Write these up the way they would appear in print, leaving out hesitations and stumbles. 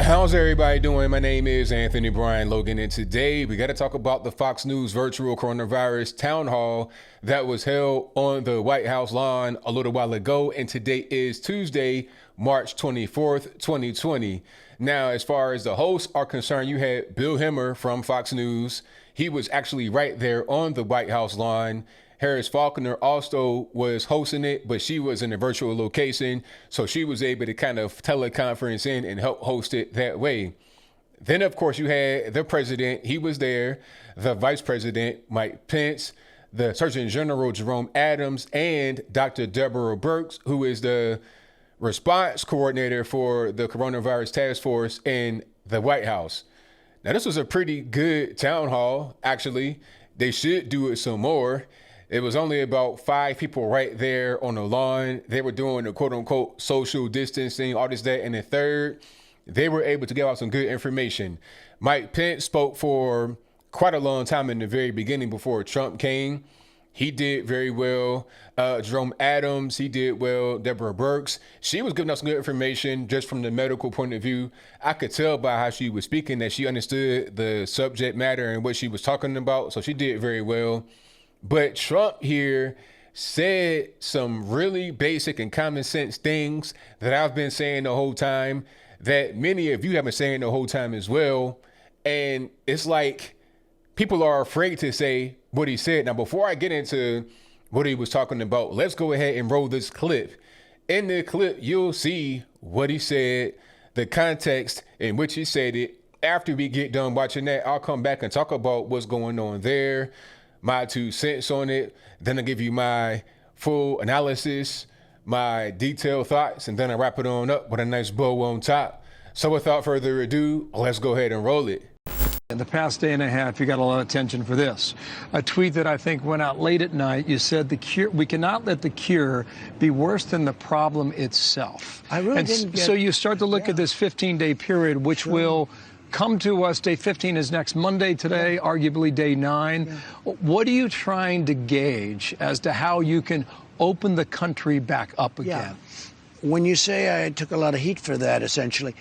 How's everybody doing? My name is Anthony Brian Logan, and today we got to talk about the Fox News virtual coronavirus town hall that was held on the White House lawn a little while ago. And today is Tuesday, March 24th, 2020. Now, as far as the hosts are concerned, you had Bill Hemmer from Fox News. He was actually right there on the White House lawn. Harris Faulker also was hosting it, but she was in a virtual location, so she was able to kind of teleconference in and help host it that way. Then, of course, you had the president. He was there, the Vice President Mike Pence, the Surgeon General Jerome and Dr. Deborah Birx, who is the response coordinator for the coronavirus task force in the White House. Now, this was a pretty good town hall, actually. They should do it some more. It was only about 5 people right there on the lawn. They were doing the quote unquote social distancing, all this, that, and the third. They were able to give out some good information. Mike Pence spoke for quite a long time in the very beginning before Trump came. He did very well. Jerome, he did well. Deborah Birx, she was giving us some good information just from the medical point of view. I could tell by how she was speaking that she understood the subject matter and what she was talking about. So she did very well. But Trump here said some really basic and common sense things that I've been saying the whole time, that many of you have been saying the whole time as well. And it's like people are afraid to say what he said. Now, before I get into what he was talking about, let's go ahead and roll this clip. In the clip, you'll see what he said, the context in which he said it. After we get done watching that, I'll come back and talk about what's going on there, my 2 cents on it. Then I'll give you my full analysis, my detailed thoughts, and then I wrap it on up with a nice bow on top. So without further ado, let's go ahead and roll it. In the past day and a half, you got a lot of attention for this. A tweet that I think went out late at night. You said we cannot let the cure be worse than the problem itself. I really didn't get. So you start to look at this 15-day period, which will come to us. Day 15 is next Monday today, arguably day 9. What are you trying to gauge as to how you can open the country back up again? When you say I took a lot of heat for that, essentially,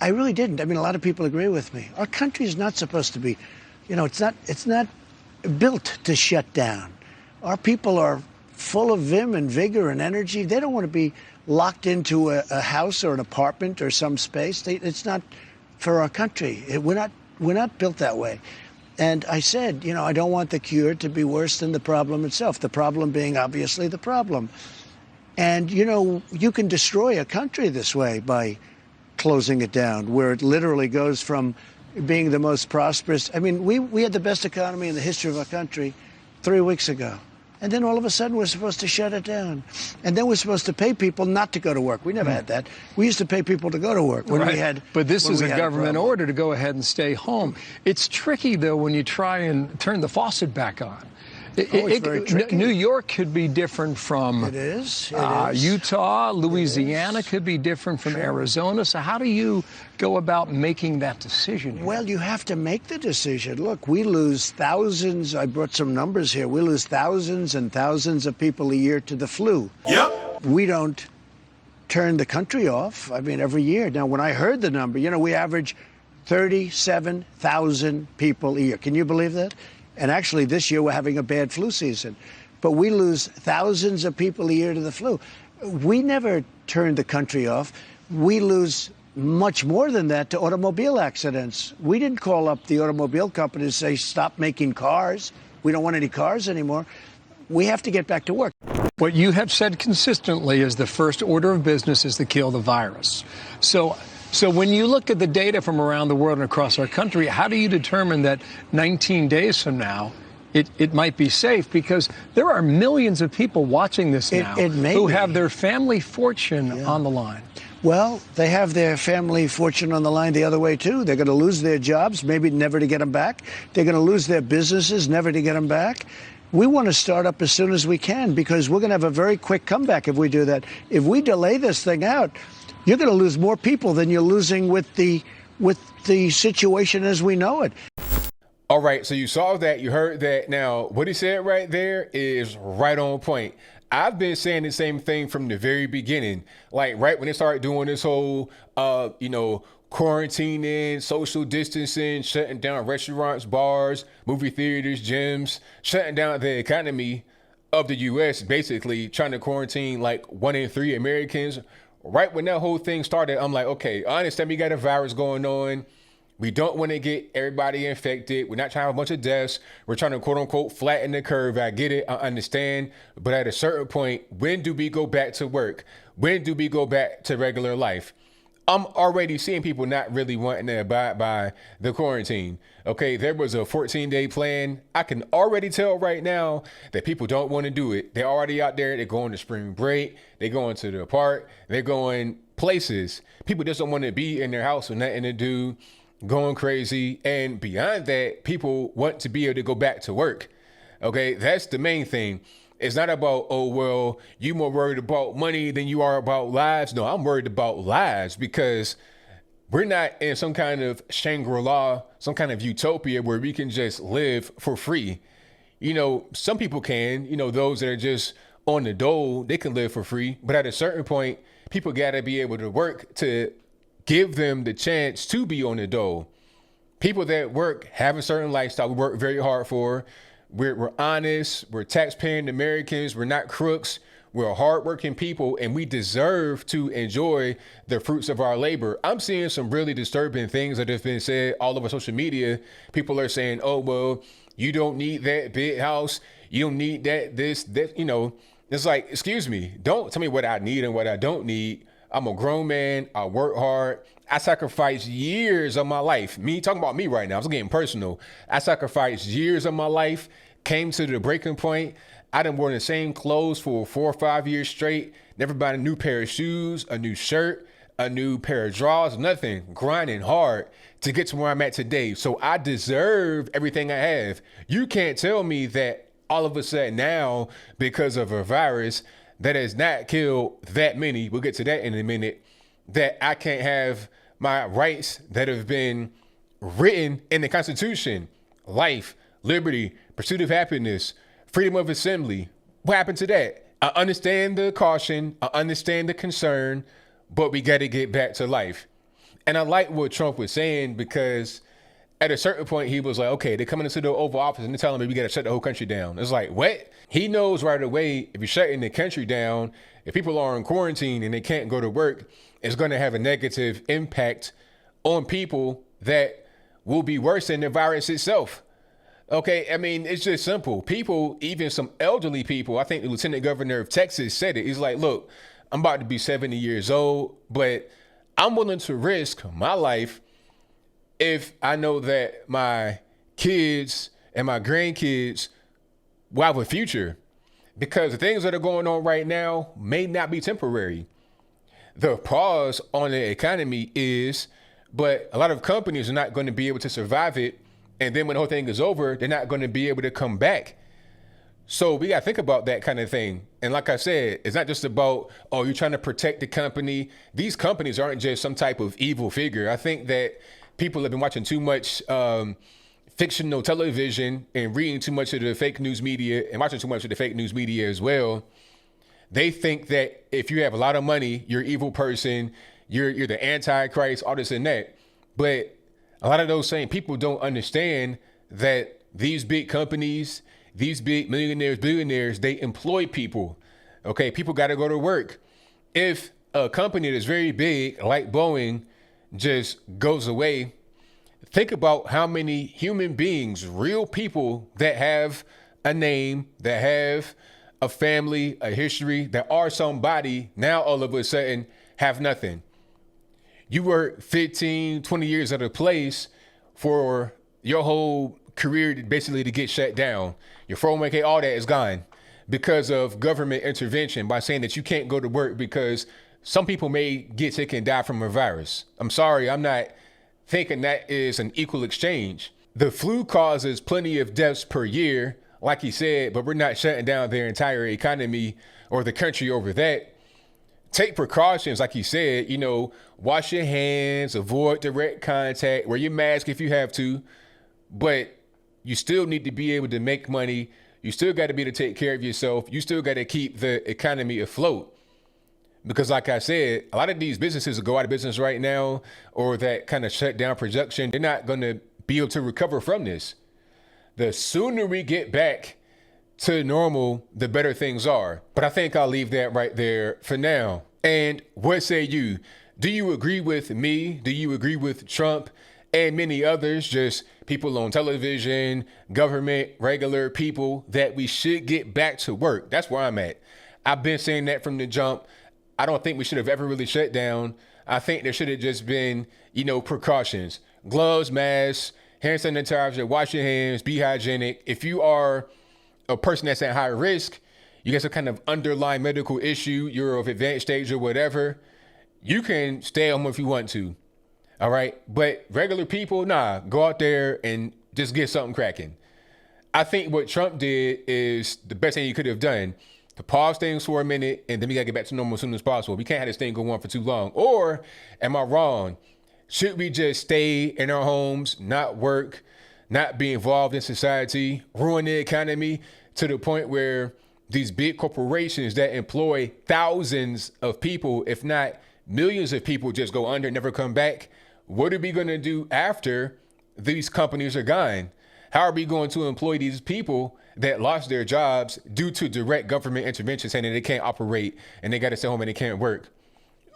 I really didn't. I mean, a lot of people agree with me. Our country is not supposed to be, it's not built to shut down. Our people are full of vim and vigor and energy. They don't want to be locked into a house or an apartment or some space. It's not for our country. We're not built that way. And I said, I don't want the cure to be worse than the problem itself, the problem being obviously the problem. And, you can destroy a country this way by closing it down, where it literally goes from being the most prosperous. I mean, we had the best economy in the history of our country 3 weeks ago. And then all of a sudden we're supposed to shut it down. And then we're supposed to pay people not to go to work. We never had that. We used to pay people to go to work when we had. But this is a government order to go ahead and stay home. It's tricky, though, when you try and turn the faucet back on. It's very tricky. New York could be different from Utah. Louisiana could be different from Arizona. So how do you go about making that decision here? Well, you have to make the decision. Look, we lose thousands. I brought some numbers here. We lose thousands and thousands of people a year to the flu. Yep. We don't turn the country off, every year. Now, when I heard the number, we average 37,000 people a year. Can you believe that? And actually, this year, we're having a bad flu season. But we lose thousands of people a year to the flu. We never turned the country off. We lose much more than that to automobile accidents. We didn't call up the automobile companies to say, stop making cars. We don't want any cars anymore. We have to get back to work. What you have said consistently is the first order of business is to kill the virus. So when you look at the data from around the world and across our country, how do you determine that 19 days from now it might be safe? Because there are millions of people watching this now who have their family fortune on the line. Well, they have their family fortune on the line the other way, too. They're going to lose their jobs, maybe never to get them back. They're going to lose their businesses, never to get them back. We want to start up as soon as we can because we're going to have a very quick comeback if we do that. If we delay this thing out, you're going to lose more people than you're losing with the situation as we know it. All right, so you saw that, you heard that. Now, what he said right there is right on point. I've been saying the same thing from the very beginning. Like right when they started doing this whole, quarantining, social distancing, shutting down restaurants, bars, movie theaters, gyms, shutting down the economy of the U.S., basically trying to quarantine like 1 in 3 Americans. Right when that whole thing started, I'm like, okay, I understand we got a virus going on. We don't want to get everybody infected. We're not trying to have a bunch of deaths. We're trying to, quote unquote, flatten the curve. I get it. I understand. But at a certain point, when do we go back to work? When do we go back to regular life? I'm already seeing people not really wanting to abide by the quarantine. Okay, there was a 14-day plan. I can already tell right now that people don't want to do it. They're already out there. They're going to spring break. They're going to the park. They're going places. People just don't want to be in their house with nothing to do, going crazy. And beyond that, people want to be able to go back to work. Okay, that's the main thing. It's not about, oh, well, you more worried about money than you are about lives. No, I'm worried about lives because we're not in some kind of Shangri-La, some kind of utopia where we can just live for free. You know, some people can, you know, those that are just on the dole, they can live for free. But at a certain point, people got to be able to work to give them the chance to be on the dole. People that work have a certain lifestyle we work very hard for. We're honest, we're tax-paying Americans, we're not crooks, we're hardworking people, and we deserve to enjoy the fruits of our labor. I'm seeing some really disturbing things that have been said all over social media. People are saying, oh, well, you don't need that big house, you don't need that, you know. It's like, excuse me, don't tell me what I need and what I don't need. I'm a grown man, I work hard, I sacrificed years of my life. Me, talking about me right now, I'm getting personal. I sacrificed years of my life, came to the breaking point. I done worn the same clothes for 4 or 5 years straight, never bought a new pair of shoes, a new shirt, a new pair of drawers, nothing, grinding hard to get to where I'm at today. So I deserve everything I have. You can't tell me that all of a sudden now, because of a virus that has not killed that many, we'll get to that in a minute, that I can't have my rights that have been written in the Constitution: life, liberty, pursuit of happiness, freedom of assembly. What happened to that? I understand the caution, I understand the concern, but we got to get back to life. And I like what Trump was saying, because at a certain point, he was like, okay, they're coming into the Oval Office and they're telling me we got to shut the whole country down. It's like, what? He knows right away, if you're shutting the country down, if people are in quarantine and they can't go to work, it's going to have a negative impact on people that will be worse than the virus itself. Okay, I mean, it's just simple. People, even some elderly people, I think the Lieutenant Governor of Texas said it. He's like, look, I'm about to be 70 years old, but I'm willing to risk my life if I know that my kids and my grandkids will have a future, because the things that are going on right now may not be temporary. The pause on the economy is, but a lot of companies are not going to be able to survive it. And then when the whole thing is over, they're not going to be able to come back. So we got to think about that kind of thing. And like I said, it's not just about, oh, you're trying to protect the company. These companies aren't just some type of evil figure. I think that people have been watching too much fictional television and reading too much of the fake news media and watching too much of the fake news media as well. They think that if you have a lot of money, you're an evil person, you're the Antichrist, all this and that. But a lot of those same people don't understand that these big companies, these big millionaires, billionaires, they employ people. Okay, people got to go to work. If a company that's very big, like Boeing, just goes away, think about how many human beings, real people that have a name, that have a family, a history, that are somebody, now all of a sudden have nothing. You work 15, 20 years at a place for your whole career basically to get shut down. Your 401k, all that is gone because of government intervention by saying that you can't go to work because some people may get sick and die from a virus. I'm sorry, I'm not thinking that is an equal exchange. The flu causes plenty of deaths per year, like he said, but we're not shutting down their entire economy or the country over that. Take precautions, like he said, you know, wash your hands, avoid direct contact, wear your mask if you have to, but you still need to be able to make money. You still got to be able to take care of yourself. You still got to keep the economy afloat. Because like I said, a lot of these businesses that go out of business right now, or that kind of shut down production, they're not going to be able to recover from this. The sooner we get back to normal, the better things are. But I think I'll leave that right there for now. And what say you? Do you agree with me? Do you agree with Trump and many others, just people on television, government, regular people, that we should get back to work? That's where I'm at. I've been saying that from the jump. I don't think we should have ever really shut down. I think there should have just been, precautions, gloves, masks, hand sanitizer, wash your hands, be hygienic. If you are a person that's at high risk, you got some kind of underlying medical issue, you're of advanced stage or whatever, you can stay home if you want to. All right. But regular people, nah, go out there and just get something cracking. I think what Trump did is the best thing he could have done, to pause things for a minute, and then we got to get back to normal as soon as possible. We can't have this thing go on for too long. Or am I wrong? Should we just stay in our homes, not work, not be involved in society, ruin the economy to the point where these big corporations that employ thousands of people, if not millions of people, just go under and never come back? What are we going to do after these companies are gone? How are we going to employ these people that lost their jobs due to direct government intervention, saying that they can't operate and they got to stay home and they can't work?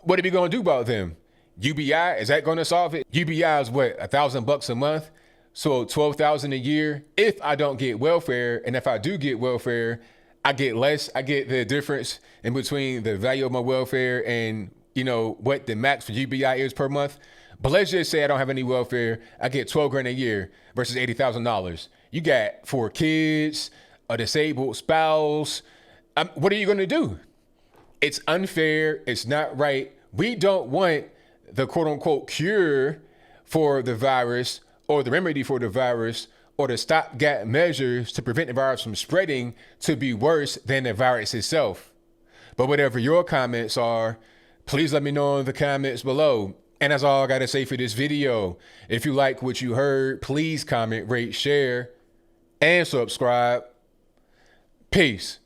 What are we going to do about them? UBI, is that going to solve it? UBI is what, $1,000 a month? So $12,000 a year. If I don't get welfare, and if I do get welfare, I get less. I get the difference in between the value of my welfare and, what the max for UBI is per month. But let's just say I don't have any welfare. I get $12,000 a year versus $80,000. You got 4 kids, a disabled spouse. What are you going to do? It's unfair. It's not right. We don't want the quote unquote cure for the virus or the remedy for the virus or the stopgap measures to prevent the virus from spreading to be worse than the virus itself. But whatever your comments are, please let me know in the comments below. And that's all I got to say for this video. If you like what you heard, please comment, rate, share, and subscribe. Peace.